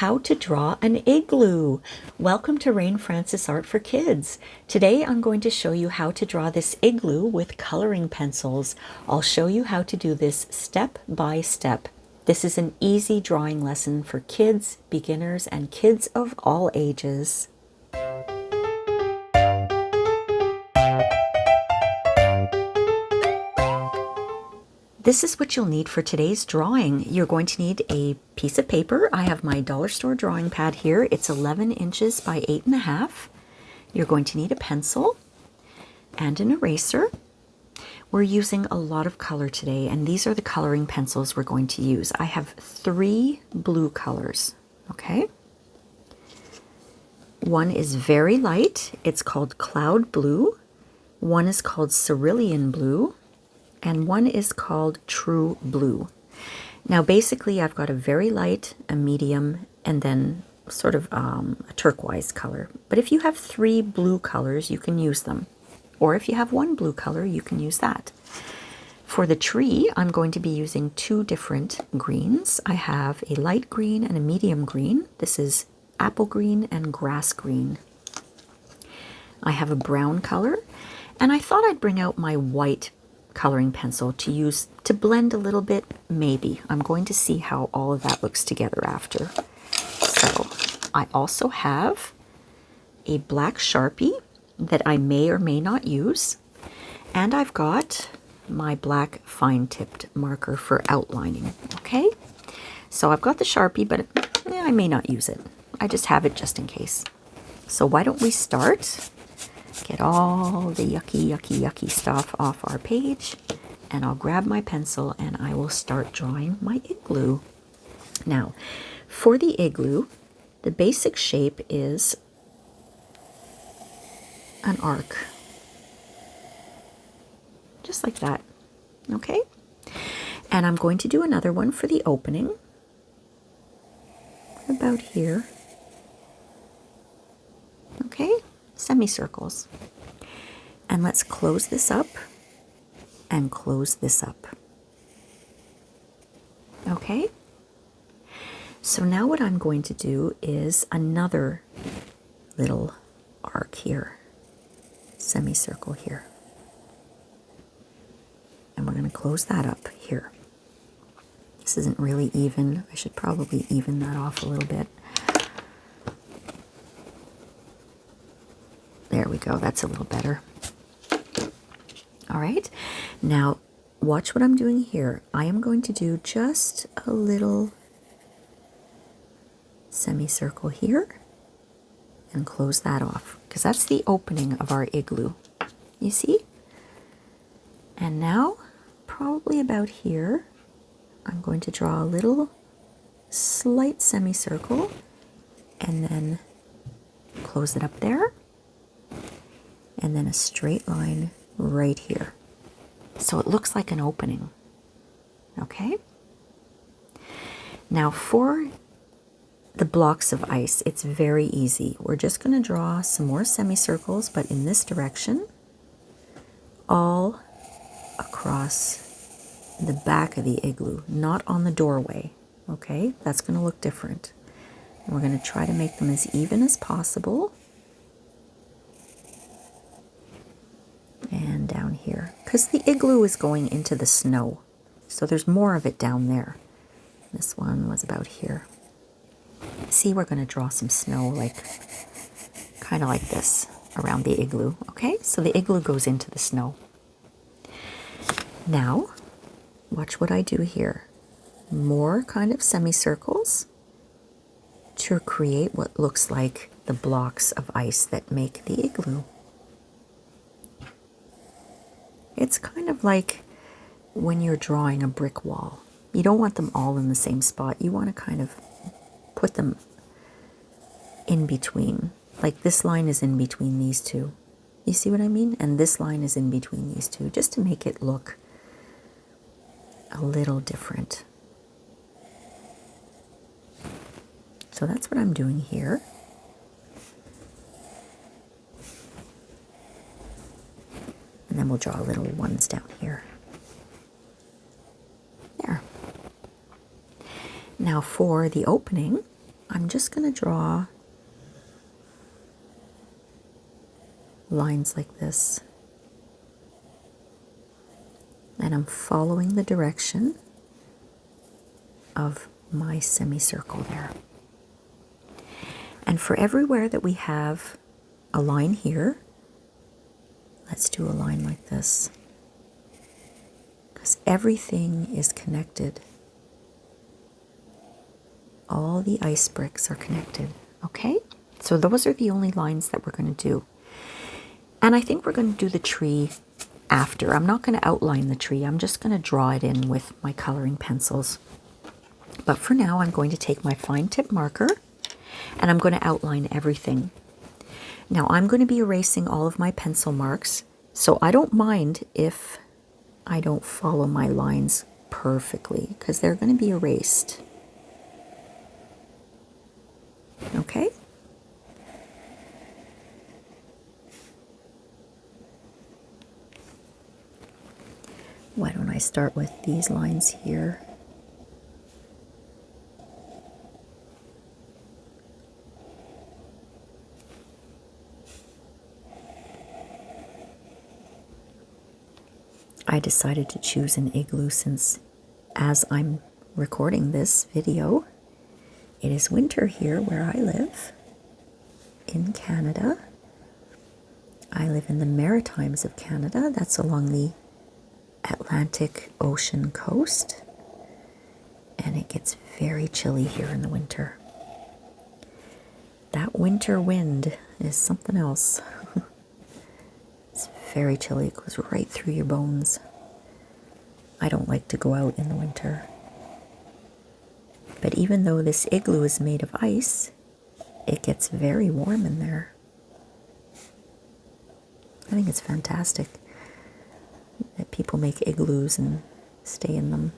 How to draw an igloo. Welcome to Rain Francis Art for Kids. Today I'm going to show you how to draw this igloo with coloring pencils. I'll show you how to do this step by step. This is an easy drawing lesson for kids, beginners, and kids of all ages. This is what you'll need for today's drawing. You're going to need a piece of paper. I have my dollar store drawing pad here. It's 11 inches by 8.5. You're going to need a pencil and an eraser. We're using a lot of color today, and these are the coloring pencils we're going to use. I have 3 blue colors, okay? One is very light. It's called cloud blue. One is called cerulean blue. And one is called true blue. Now basically I've got a very light, a medium, and then sort of a turquoise color. But if you have 3 blue colors, you can use them. Or if you have 1 blue color, you can use that. For the tree, I'm going to be using 2 different greens. I have a light green and a medium green. This is apple green and grass green. I have a brown color, and I thought I'd bring out my white coloring pencil to use to blend a little bit, maybe. I'm going to see how all of that looks together after. So I also have a black Sharpie that I may or may not use, and I've got my black fine-tipped marker for outlining, okay? So I've got the Sharpie, but I may not use it. I just have it just in case. So why don't we start? Get all the yucky stuff off our page, and I'll grab my pencil and I will start drawing my igloo. Now, for the igloo, the basic shape is an arc. Just like that, okay? And I'm going to do another one for the opening, about here, okay? Semicircles. And let's close this up and close this up. Okay? So now what I'm going to do is another little arc here, semicircle here. And we're going to close that up here. This isn't really even. I should probably even that off a little bit. There we go, that's a little better. All right, now watch what I'm doing here. I am going to do just a little semicircle here and close that off, because that's the opening of our igloo. You see? And now, probably about here, I'm going to draw a little slight semicircle and then close it up there. And then a straight line right here. So it looks like an opening. Okay? Now for the blocks of ice, it's very easy. We're just going to draw some more semicircles, but in this direction, all across the back of the igloo, not on the doorway. Okay? That's going to look different. And we're going to try to make them as even as possible. And down here, because the igloo is going into the snow, so there's more of it down there. This one was about here. See, we're going to draw some snow, like kind of like this around the igloo. Okay, so the igloo goes into the snow. Now watch what I do here. More kind of semicircles to create what looks like the blocks of ice that make the igloo. It's kind of like when you're drawing a brick wall. You don't want them all in the same spot. You want to kind of put them in between. Like this line is in between these two. You see what I mean? And this line is in between these two, just to make it look a little different. So that's what I'm doing here. And then we'll draw little ones down here. There. Now for the opening, I'm just going to draw lines like this. And I'm following the direction of my semicircle there. And for everywhere that we have a line here, let's do a line like this. Because everything is connected. All the ice bricks are connected, okay? So those are the only lines that we're going to do. And I think we're going to do the tree after. I'm not going to outline the tree. I'm just going to draw it in with my coloring pencils. But for now, I'm going to take my fine tip marker and I'm going to outline everything. Now, I'm going to be erasing all of my pencil marks, so I don't mind if I don't follow my lines perfectly, because they're going to be erased. Okay? Why don't I start with these lines here? I decided to choose an igloo since, as I'm recording this video, it is winter here where I live in Canada. I live in the Maritimes of Canada. That's along the Atlantic Ocean coast. And it gets very chilly here in the winter. That winter wind is something else. It's very chilly. It goes right through your bones. I don't like to go out in the winter. But even though this igloo is made of ice, it gets very warm in there. I think it's fantastic that people make igloos and stay in them.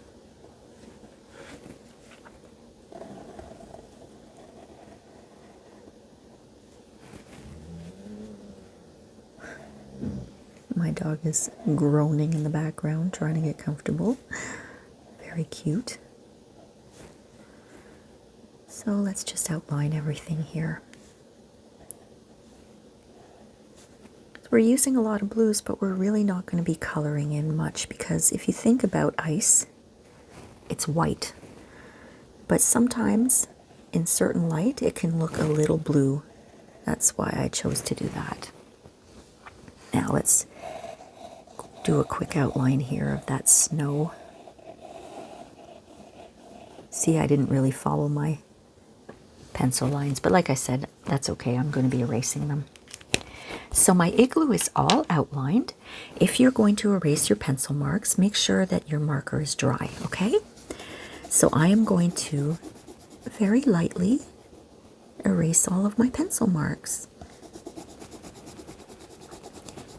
My dog is groaning in the background, trying to get comfortable. Very cute. So let's just outline everything here. We're using a lot of blues, but we're really not going to be coloring in much, because if you think about ice, it's white. But sometimes in certain light, it can look a little blue. That's why I chose to do that. Now let's do a quick outline here of that snow. See, I didn't really follow my pencil lines, but like I said, that's okay. I'm going to be erasing them. So my igloo is all outlined. If you're going to erase your pencil marks, make sure that your marker is dry, okay? So I am going to very lightly erase all of my pencil marks.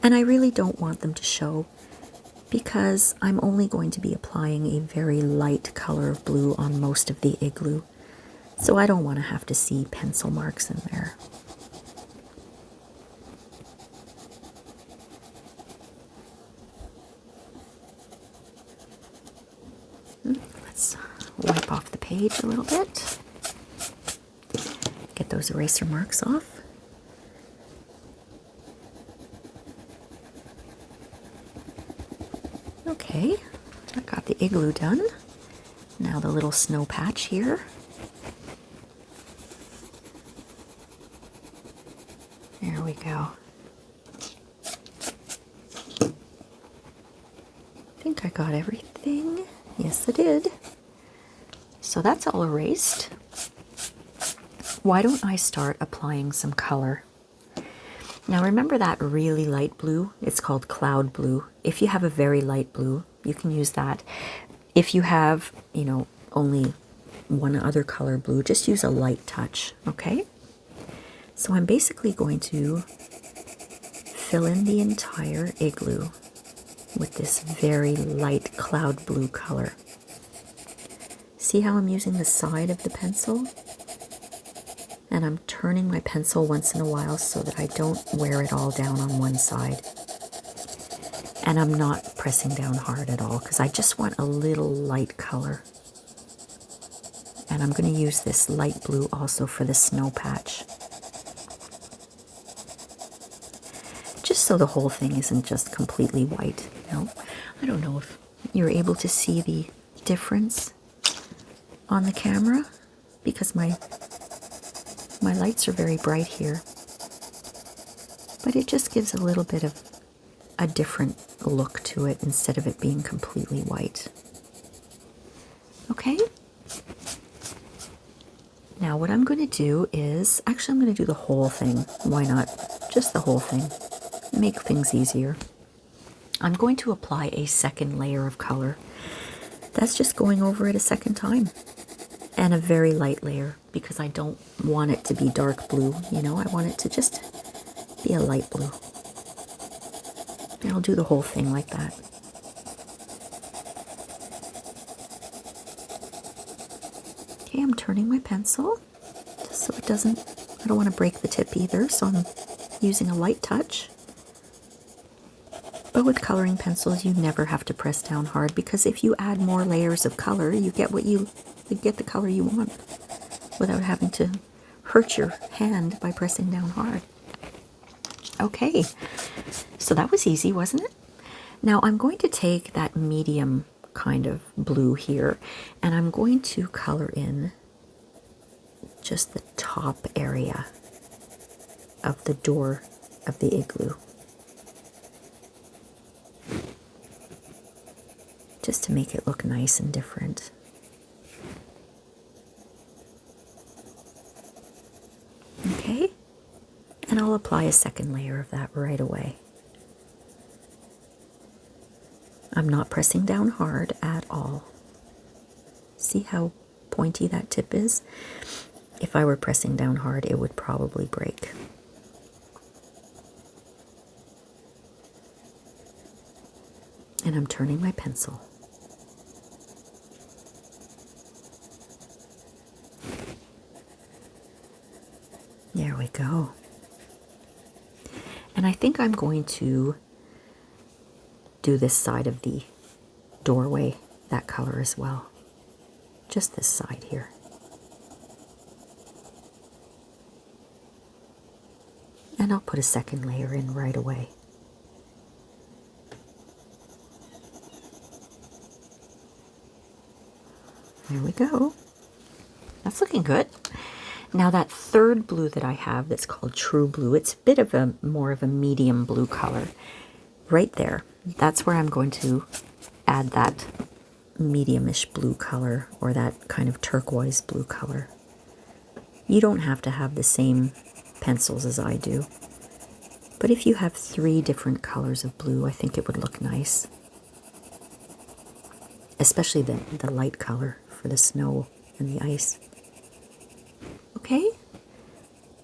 And I really don't want them to show, because I'm only going to be applying a very light color of blue on most of the igloo. So I don't want to have to see pencil marks in there. Let's wipe off the page a little bit. Get those eraser marks off. Okay, I got the igloo done. Now the little snow patch here. There we go. I think I got everything. Yes, I did. So that's all erased. Why don't I start applying some color? Now remember that really light blue? It's called cloud blue. If you have a very light blue, you can use that. If you have, only one other color blue, just use a light touch, okay? So I'm basically going to fill in the entire igloo with this very light cloud blue color. See how I'm using the side of the pencil? And I'm turning my pencil once in a while so that I don't wear it all down on one side. And I'm not pressing down hard at all, because I just want a little light color. And I'm going to use this light blue also for the snow patch. Just so the whole thing isn't just completely white. I don't know if you're able to see the difference on the camera because my lights are very bright here. But it just gives a little bit of a different look to it instead of it being completely white. Okay? Now what I'm going to do is, actually I'm going to do the whole thing. Why not? Just the whole thing. Make things easier. I'm going to apply a second layer of color. That's just going over it a second time. And a very light layer because I don't want it to be dark blue. I want it to just be a light blue. And I'll do the whole thing like that. Okay, I'm turning my pencil just so it doesn't, I don't want to break the tip either, so I'm using a light touch. But with coloring pencils, you never have to press down hard because if you add more layers of color, you get the color you want without having to hurt your hand by pressing down hard. Okay, so that was easy, wasn't it? Now I'm going to take that medium kind of blue here and I'm going to color in just the top area of the door of the igloo. Just to make it look nice and different. Okay, and I'll apply a second layer of that right away. I'm not pressing down hard at all. See how pointy that tip is? If I were pressing down hard, it would probably break. And I'm turning my pencil. There we go. And I think I'm going to do this side of the doorway that color as well. Just this side here. And I'll put a second layer in right away. There we go. That's looking good. Now that third blue that I have that's called True Blue, it's a bit of a more of a medium blue color. Right there, that's where I'm going to add that medium-ish blue color or that kind of turquoise blue color. You don't have to have the same pencils as I do, but if you have 3 different colors of blue, I think it would look nice. Especially the light color for the snow and the ice. Okay,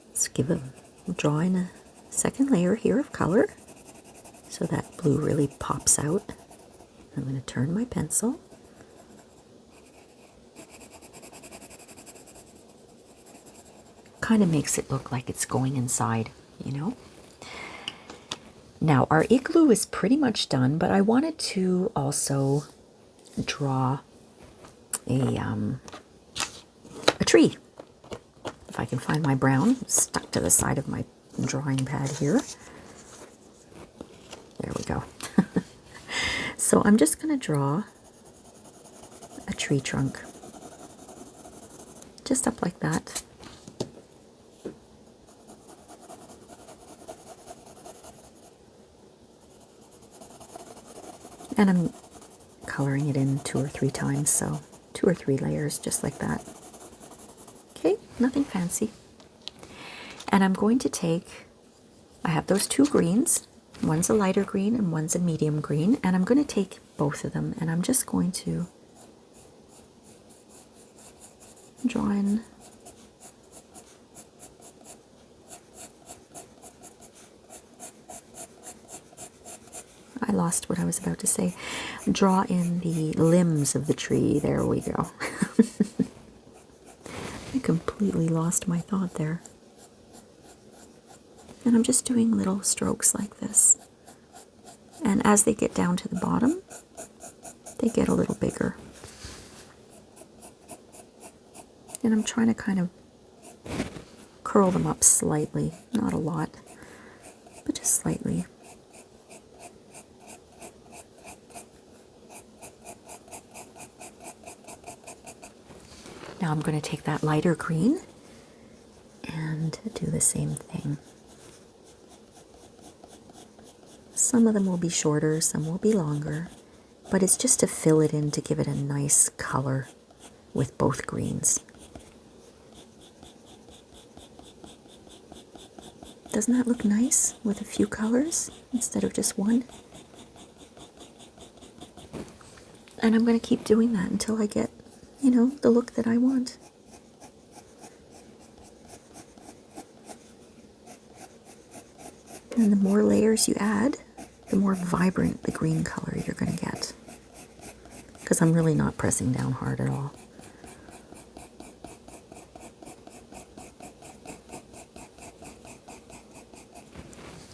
let's draw in a second layer here of color so that blue really pops out. I'm going to turn my pencil. Kind of makes it look like it's going inside, Now our igloo is pretty much done, but I wanted to also draw a tree. If I can find my brown, stuck to the side of my drawing pad here. There we go. So I'm just going to draw a tree trunk. Just up like that. And I'm coloring it in 2 or 3 times, so 2 or 3 layers, just like that. Okay, nothing fancy. And I'm going to take, I have those 2 greens. One's a lighter green and one's a medium green. And I'm going to take both of them and I'm just going to draw in I lost what I was about to say. Draw in the limbs of the tree. There we go. I completely lost my thought there. And I'm just doing little strokes like this. And as they get down to the bottom, they get a little bigger. And I'm trying to kind of curl them up slightly, not a lot, but just slightly. Now I'm going to take that lighter green and do the same thing. Some of them will be shorter, some will be longer, but it's just to fill it in to give it a nice color with both greens. Doesn't that look nice with a few colors instead of just one? And I'm going to keep doing that until I get, you know, the look that I want. And the more layers you add, the more vibrant the green color you're going to get. Because I'm really not pressing down hard at all.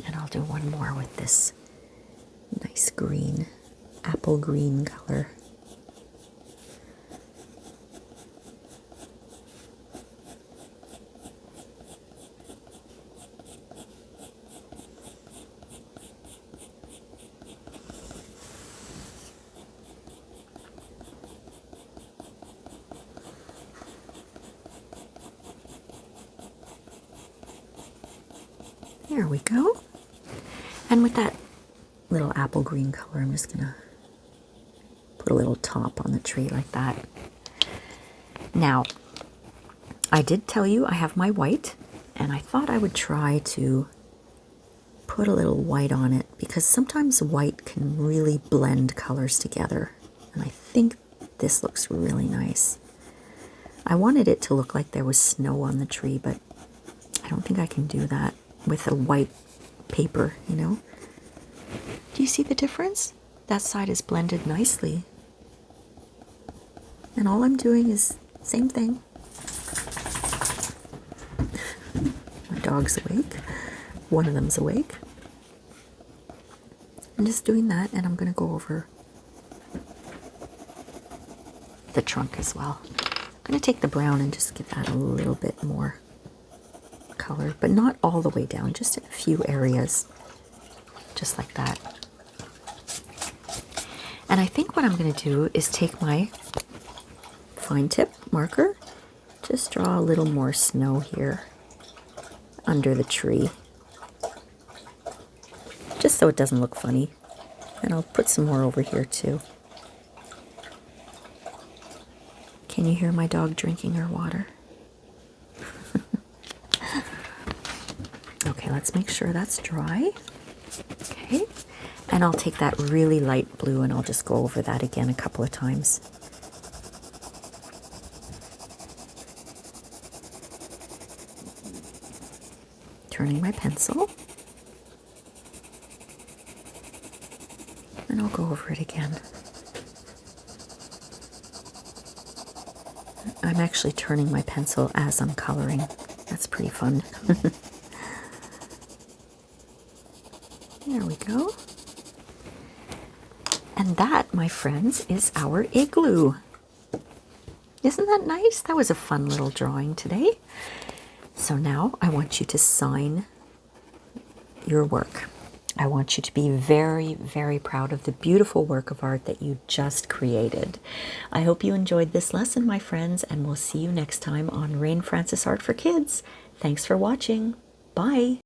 And I'll do one more with this nice green, apple green color. There we go. And with that little apple green color, I'm just gonna put a little top on the tree like that. Now, I did tell you I have my white, and I thought I would try to put a little white on it because sometimes white can really blend colors together. And I think this looks really nice. I wanted it to look like there was snow on the tree, but I don't think I can do that with a white paper, you know? Do you see the difference? That side is blended nicely. And all I'm doing is same thing. My dog's awake. One of them's awake. I'm just doing that, and I'm going to go over the trunk as well. I'm going to take the brown and just give that a little bit more color, but not all the way down, just in a few areas, just like that. And I think what I'm going to do is take my fine tip marker, just draw a little more snow here under the tree, just so it doesn't look funny. And I'll put some more over here too. Can you hear my dog drinking her water? Okay, let's make sure that's dry. Okay, and I'll take that really light blue and I'll just go over that again a couple of times. Turning my pencil. And I'll go over it again. I'm actually turning my pencil as I'm coloring. That's pretty fun. There we go. And that, my friends, is our igloo. Isn't that nice? That was a fun little drawing today. So now I want you to sign your work. I want you to be very, very proud of the beautiful work of art that you just created. I hope you enjoyed this lesson, my friends, and we'll see you next time on Rain Francis Art for Kids. Thanks for watching. Bye.